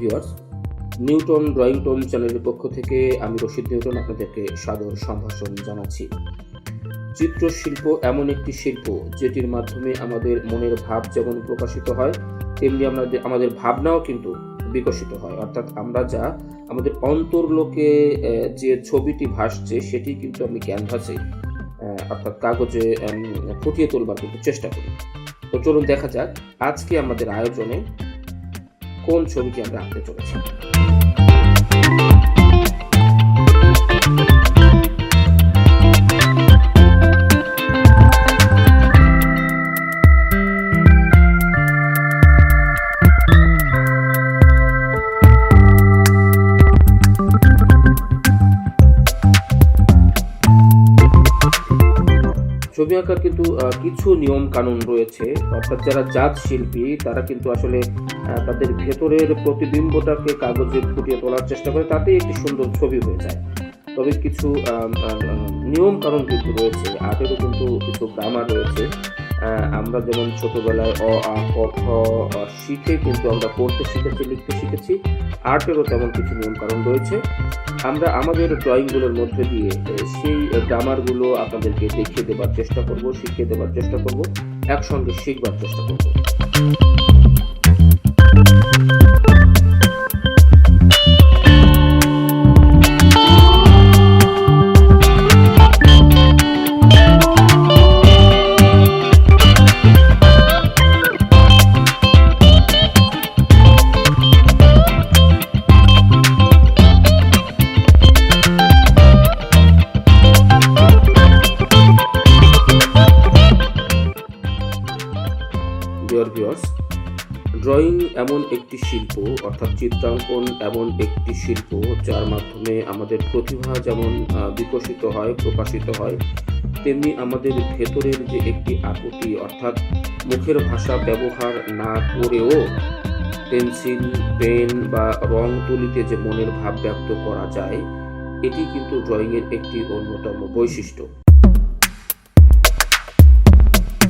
Viewers, Newton drawing tone চ্যানেলের পক্ষ থেকে আমি রশিদ নিউটন আপনাদেরকে সাদর সম্ভাষণ জানাচ্ছি। চিত্রশিল্প এমন একটি শিল্প যেটির মাধ্যমে আমাদের মনের ভাব যেমন প্রকাশিত হয়, তেমনি আমাদের ভাবনাও কিন্তু বিকশিত হয়। অর্থাৎ আমরা যা আমাদের অন্তর্লোকে যে ছবিটি ভাসছে সেটি কিন্তু আমি ক্যানভাসে অর্থাৎ কাগজে ফুটিয়ে তোলবার কিন্তু চেষ্টা করি। তো চলুন দেখা যাক আজকে আমাদের আয়োজনে কোন ছবিটি আমরা আঁকতে চলেছি। ছবি আঁকার কিন্তু কিছু নিয়ম কানুন রয়েছে। অর্থাৎ যারা জাত শিল্পী তারা কিন্তু আসলে তাদের ভেতরের প্রতিবিম্বটাকে কাগজে ফুটিয়ে তোলার চেষ্টা করে, তাতেই একটি সুন্দর ছবি হয়ে যায়। তবে কিছু নিয়ম কানুন কিন্তু রয়েছে, আর্টেরও কিন্তু কিছু গ্রামার রয়েছে। আমরা যেমন ছোটবেলায় অ আ ক খ শিখে কিন্তু আমরা পড়তে শিখেছি, লিখতে শিখেছি, আর্টেরও তেমন কিছু নিয়ম কানুন রয়েছে। আমরা আমাদের ড্রয়িংগুলোর মধ্যে দিয়ে সেই গ্রামারগুলো আপনাদেরকে দেখিয়ে দেবার চেষ্টা করব, শিখিয়ে দেবার চেষ্টা করব, একসঙ্গে শিখবার চেষ্টা করব। ড্রয়িং এমন একটি শিল্প, অর্থাৎ চিত্রাঙ্কন এমন একটি শিল্প যার মাধ্যমে আমাদের প্রতিভা যেমন বিকশিত হয়, প্রকাশিত হয়, তেমনি আমাদের ভেতরের যে একটি আকুতি, অর্থাৎ মুখের ভাষা ব্যবহার না করেও পেন্সিল, পেন বা রং তুলিতে যে মনের ভাব ব্যক্ত করা যায়, এটি কিন্তু ড্রয়িংয়ের একটি অন্যতম বৈশিষ্ট্য।